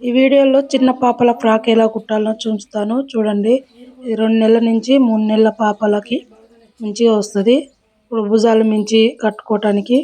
ఈ వీడియోలో చిన్న పాపల ఫ్రాక్ ఎలా కుట్టాలో చూపిస్తాను చూడండి. ఇది 2 నెలల నుంచి 3 నెలల పాపలకి మంచిగా వస్తుంది. ఇప్పుడు భుజాల మించి కట్టుకోవడానికి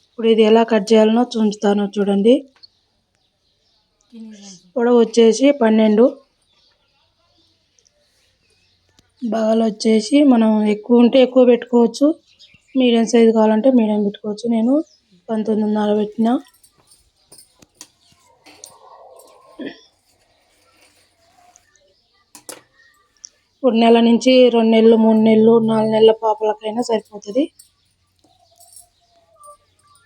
ఇప్పుడు ఇది ఎలా కట్ చేయాలో చూపిస్తాను చూడండి. పొడవు వచ్చేసి 12, బాగాలు వచ్చేసి మనం ఎక్కువ ఉంటే ఎక్కువ పెట్టుకోవచ్చు, మీడియం సైజు కావాలంటే మీడియం పెట్టుకోవచ్చు. నేను 19.5 పెట్టిన. ఇప్పుడు నెల నుంచి 2 నెలలు 3 నెలలు 4 నెలల పాపలకైనా సరిపోతుంది.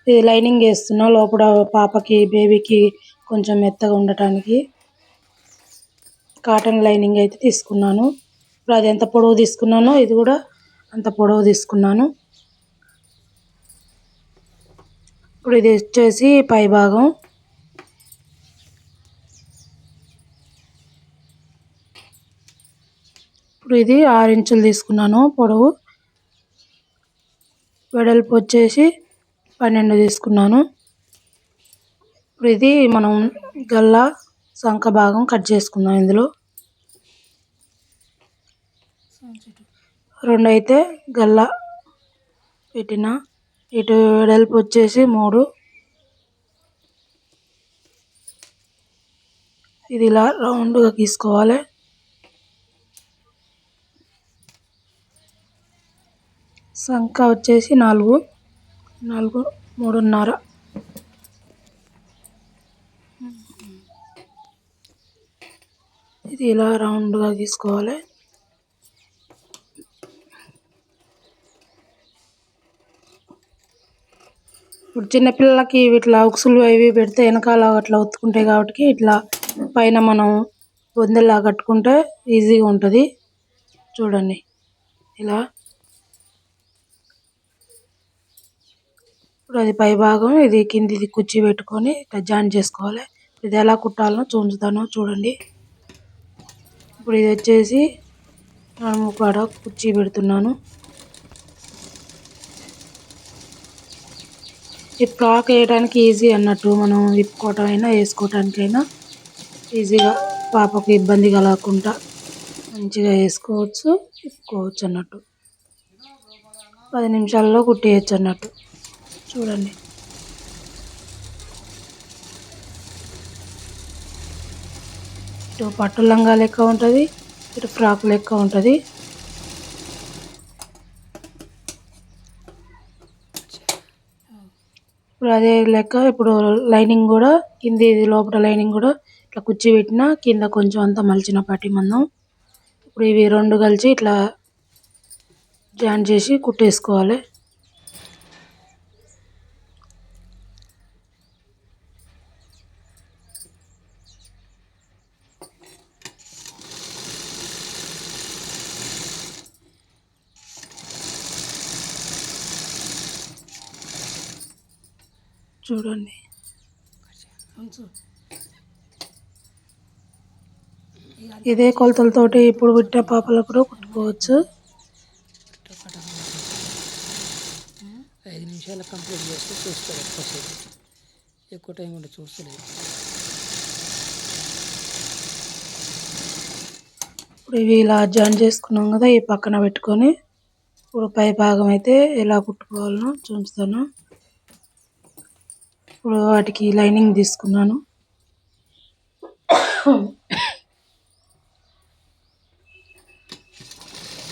ఇది లైనింగ్ వేస్తున్నా లోపల పాపకి బేబీకి కొంచెం మెత్తగా ఉండటానికి కాటన్ లైనింగ్ అయితే తీసుకున్నాను. ఇప్పుడు అది ఎంత పొడవు తీసుకున్నానో ఇది కూడా అంత పొడవు తీసుకున్నాను. ఇప్పుడు ఇది వచ్చేసి పై భాగం. ఇప్పుడు ఇది 6 ఇంచులు తీసుకున్నాను పొడవు. వెడల్పు వచ్చేసి 12 తీసుకున్నాను. ఇప్పుడు ఇది మనం గల్లా సంక భాగం కట్ చేసుకుందాం. ఇందులో 2 అయితే గల్లా పెట్టిన. ఇటు వెడల్పు వచ్చేసి 3. ఇది ఇలా రౌండ్గా గీసుకోవాలి. సంక వచ్చేసి 4, 3.5. ఇది ఇలా రౌండ్గా గీసుకోవాలి. ఇప్పుడు చిన్నపిల్లలకి ఇట్లా ఉక్సులు అవి పెడితే వెనకాల అట్లా ఒత్తుకుంటాయి కాబట్టి ఇట్లా పైన మనం బొందెలా కట్టుకుంటే ఈజీగా ఉంటుంది. చూడండి ఇలా. ఇప్పుడు అది పై భాగం, ఇది కిందిది కుర్చీ పెట్టుకొని ఇట్లా జాయిన్ చేసుకోవాలి. ఇది ఎలా కుట్టాలో చూపుతాను చూడండి. ఇప్పుడు ఇది వచ్చేసి నడుము కాడ కుర్చీ పెడుతున్నాను. ఈ ఫ్రాక్ వేయడానికి ఈజీ అన్నట్టు, మనం విప్పుకోవటం అయినా వేసుకోవటానికైనా ఈజీగా పాపకు ఇబ్బంది కలగకుండా మంచిగా వేసుకోవచ్చు, విప్పుకోవచ్చు అన్నట్టు. 10 నిమిషాల్లో కుట్టేయచ్చు అన్నట్టు. చూడండి ఇటు పట్టు లంగా లెక్క ఉంటుంది, ఇటు ఫ్రాక్ లెక్క ఉంటుంది. ఇప్పుడు అదే లెక్క ఇప్పుడు లైనింగ్ కూడా కింది లోపల లైనింగ్ కూడా ఇట్లా కుర్చీ పెట్టిన కింద కొంచెం అంతా మలిచిన పట్టి మందం. ఇప్పుడు ఇవి 2 కలిసి ఇట్లా జాయిన్ చేసి కుట్టేసుకోవాలి. చూడండి ఇదే కొలతలతోటి ఇప్పుడు పుట్టిన పాపలకు కూడా కుట్టుకోవచ్చు. 5 నిమిషాలు కంప్లీట్ చేస్తే చూస్తారు, ఎక్కువ టైం కూడా చూస్తలేదు. ఇప్పుడు ఇవి ఇలా జాయిన్ చేసుకున్నాం కదా, ఈ పక్కన పెట్టుకొని ఇప్పుడు పై భాగం అయితే ఎలా కుట్టుకోవాలో చూపిస్తాను. ఇప్పుడు వాటికి లైనింగ్ తీసుకున్నాను.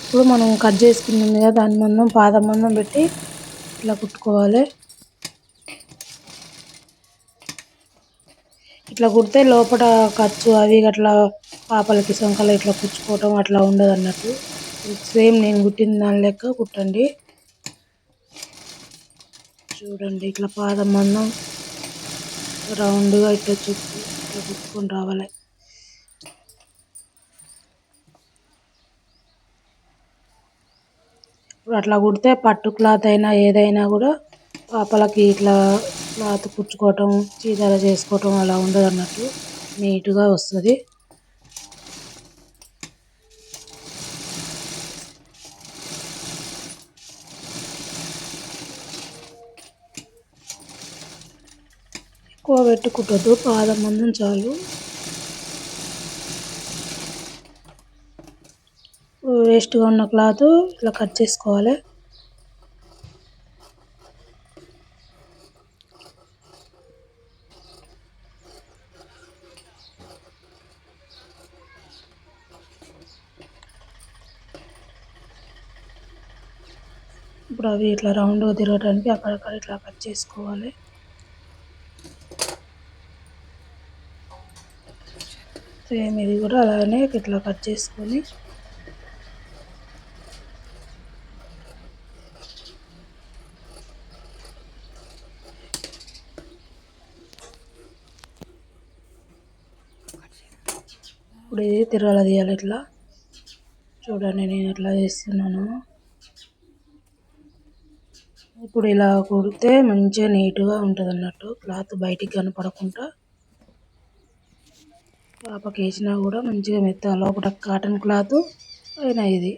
ఇప్పుడు మనం కట్ చేసుకున్నాం కదా, దాని మందం పాదం మందం పెట్టి ఇట్లా కుట్టుకోవాలి. ఇట్లా కుడితే లోపల ఖర్చు అవి అట్లా పాపలకి సంకలు ఇట్లా కుచ్చుకోవటం అట్లా ఉండదు అన్నట్టు. సేమ్ నేను కుట్టిన దాని లెక్క కుట్టండి. చూడండి ఇట్లా పాదం మందం రౌండ్గా ఇట్లా చుట్టూ ఇట్లా కుట్టుకొని రావాలి. ఇప్పుడు అట్లా కుడితే పట్టు క్లాత్ అయినా ఏదైనా కూడా పాపలకి ఇట్లా క్లాత్ కుచ్చుకోవటం చీదర చేసుకోవటం అలా ఉండదు అన్నట్టు, నీట్గా వస్తుంది. ఎక్కువ పెట్టుకుంటొద్దు, పాదం మందం చాలు. వేస్ట్గా ఉన్న క్లాత్ ఇట్లా కట్ చేసుకోవాలి. ఇప్పుడు అవి ఇట్లా రౌండ్గా తిరగడానికి అక్కడక్కడ ఇట్లా కట్ చేసుకోవాలి. సేమ్ ఇది కూడా అలానే ఇట్లా కట్ చేసుకొని ఇప్పుడు ఇది తిరగల తీయాలి. ఇట్లా చూడండి నేను ఎట్లా చేస్తున్నాను. ఇప్పుడు ఇలా కుడితే మంచిగా నీట్గా ఉంటుంది అన్నట్టు, క్లాత్ బయటికి కనపడకుండా. పాపకి వేసినా కూడా మంచిగా మెత్తగా లోపల కాటన్ క్లాత్, పైన ఇది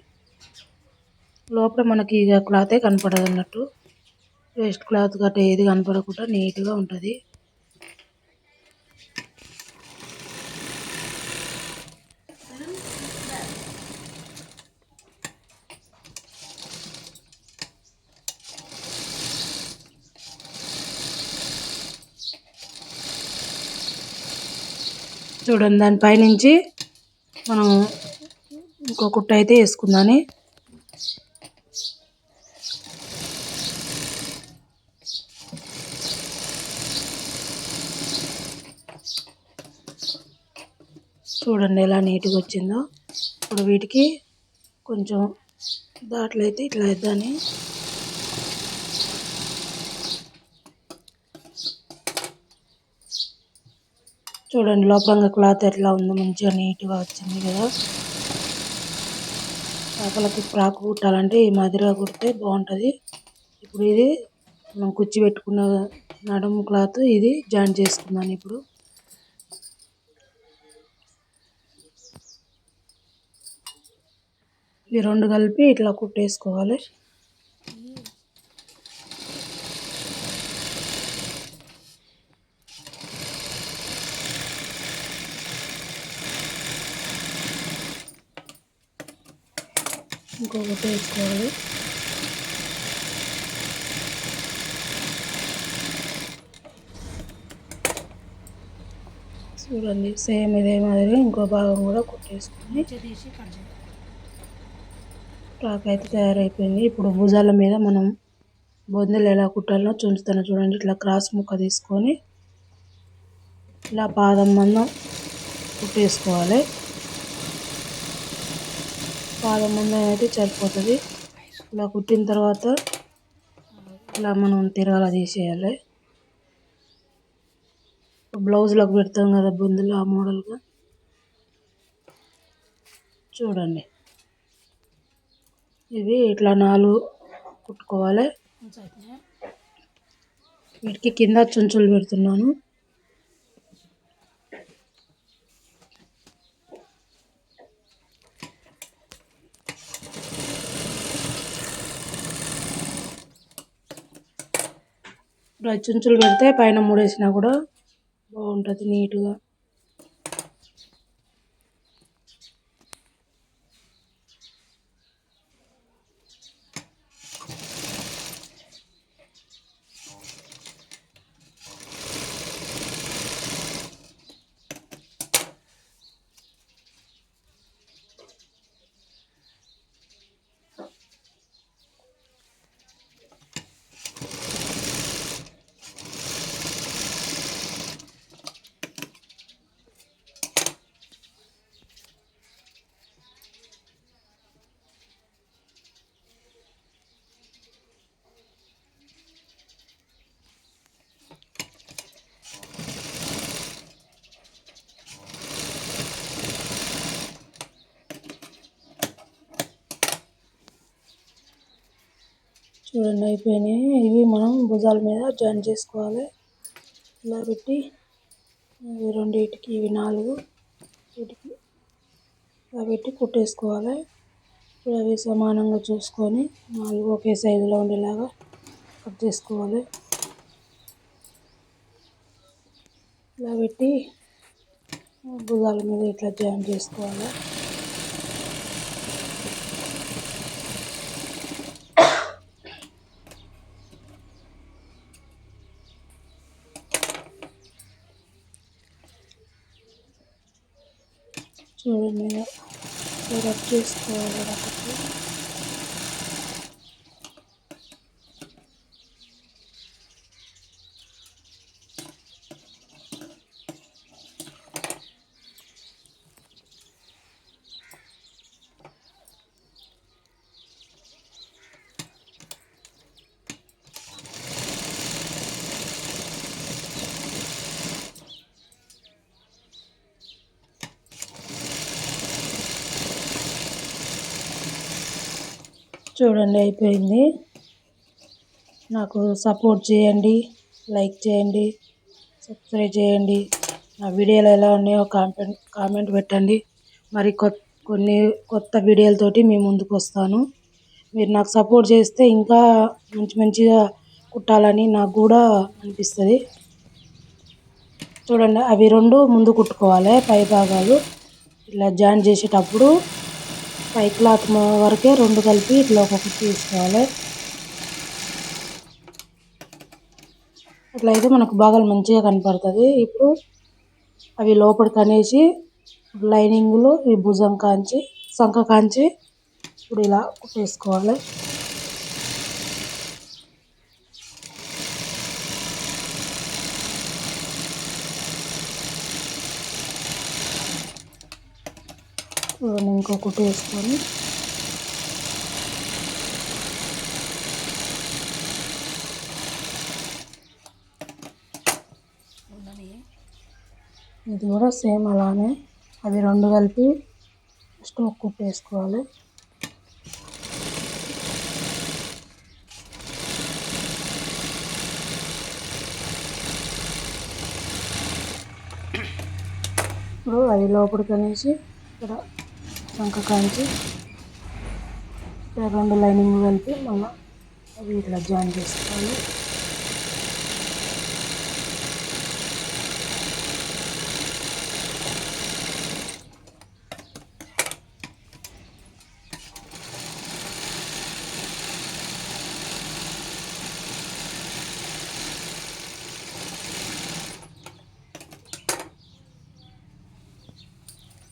లోపల మనకి ఇక క్లాతే కనపడదు అన్నట్టు. వేస్ట్ క్లాత్ గట్ట ఏది కనపడకుండా నీట్గా ఉంటుంది. చూడండి దానిపై నుంచి మనం ఇంకో కుట్ట అయితే వేసుకుందాని. చూడండి ఎలా నీట్గా వచ్చిందో. ఇప్పుడు వీటికి కొంచెం దాంట్లో అయితే ఇట్లా వేద్దాని. చూడండి లోపల క్లాత్ ఎట్లా ఉందో, మంచిగా నీట్గా వచ్చింది కదా. పాపలకి ఫ్రాక్ కుట్టాలంటే ఈ మాదిరిగా కుడితే బాగుంటుంది. ఇప్పుడు ఇది మనం కుచ్చి పెట్టుకున్న నడుము క్లాత్ ఇది జాయిన్ చేసుకున్నాను. ఇప్పుడు ఈ రెండు కలిపి ఇట్లా కుట్టేసుకోవాలి. ఇంకొకటి వేసుకోవాలి. చూడండి సేమ్ ఇదే మాదిరి ఇంకో భాగం కూడా కుట్టేసుకొని ఫ్రాక్ అయితే తయారైపోయింది. ఇప్పుడు భుజాల మీద మనం బొందలు ఎలా కుట్టాలో చూపిస్తాను చూడండి. ఇట్లా క్రాస్ ముక్క తీసుకొని ఇలా పాదం మందం కుట్టేసుకోవాలి. పాదం మందం అయితే సరిపోతుంది. ఇలా కుట్టిన తర్వాత ఇలా మనం తిరగల తీసేయాలి. బ్లౌజ్లకు పెడతాం కదా బొందులు, ఆ మోడల్గా చూడండి. ఇవి ఇట్లా 4 కుట్టుకోవాలి. వీటికి కింద చుంచులు పెడుతున్నాను. ఇప్పుడు చుంచులు పెడితే పైన మూడేసినా కూడా బాగుంటుంది నీట్గా. చూడండి అయిపోయినాయి. ఇవి మనం భుజాల మీద జాయిన్ చేసుకోవాలి. ఇలా పెట్టి ఇవి రెండింటికి, ఇవి 4 వీటికి ఇలా పెట్టి కుట్టేసుకోవాలి. ఇప్పుడు అవి సమానంగా చూసుకొని 4 ఒకే సైజులో ఉండేలాగా కట్ చేసుకోవాలి. ఇలా పెట్టి భుజాల మీద ఇట్లా జాయిన్ చేసుకోవాలి. చూడండి ఇలా రబ్ చేసుకోవాలి ఒకటి. చూడండి అయిపోయింది. నాకు సపోర్ట్ చేయండి, లైక్ చేయండి, సబ్స్క్రైబ్ చేయండి. నా వీడియోలు ఎలా ఉన్నాయో కామెంట్ పెట్టండి. మరి కొన్ని కొత్త వీడియోలతోటి మీ ముందుకు వస్తాను. మీరు నాకు సపోర్ట్ చేస్తే ఇంకా మంచిగా కుట్టాలని నాకు కూడా అనిపిస్తుంది. చూడండి అవి రెండు ముందు కుట్టుకోవాలి. పై భాగాలు ఇలా జాయిన్ చేసేటప్పుడు పై క్లాత్ వరకే రెండు కలిపి ఇట్లా ఒక్కొక్కటి తీసుకోవాలి. అట్లా అయితే మనకు భాగాలు మంచిగా కనపడుతుంది. ఇప్పుడు అవి లోపలికి అనేసి లైనింగ్లో ఈ భుజం కాంచి సంక కాంచి ఇప్పుడు ఇలా కుట్టేసుకోవాలి. ఇంకో కుట్టు వేసుకొని ఇది కూడా సేమ్ అలానే అవి రెండు కలిపి ఫస్ట్ ఒక కుట్టు వేసుకోవాలి. ఇప్పుడు అవి లోపలికి అనేసి ఇక్కడ సంక కాంచి రెండు లైనింగ్ కలిపి మళ్ళీ అవి ఇట్లా జాయిన్ చేసుకోవాలి.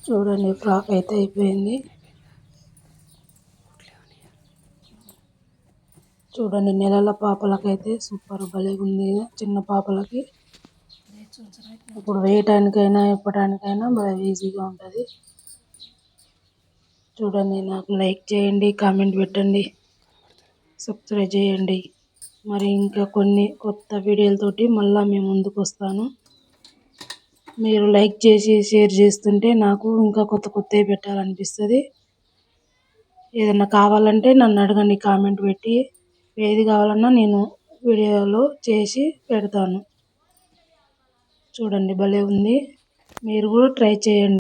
చూడండి ఫ్రాక్ అయితే అయిపోయింది. చూడండి నెలల పాపలకైతే సూపర్ భలేగా ఉంది. చిన్న పాపలకి ఇప్పుడు వేయటానికైనా ఇప్పటానికైనా బాగా ఈజీగా ఉంటుంది. చూడండి నాకు లైక్ చేయండి, కామెంట్ పెట్టండి, సబ్స్క్రైబ్ చేయండి. మరి ఇంకా కొన్ని కొత్త వీడియోలతోటి మళ్ళీ మేము ముందుకు వస్తాను. మీరు లైక్ చేసి షేర్ చేస్తుంటే నాకు ఇంకా కొత్తవి పెట్టాలనిపిస్తుంది. ఏదన్నా కావాలంటే నన్ను అడగండి, కామెంట్ పెట్టి ఏది కావాలన్నా నేను వీడియోలో చేసి పెడతాను. చూడండి భలే ఉంది. మీరు కూడా ట్రై చేయండి.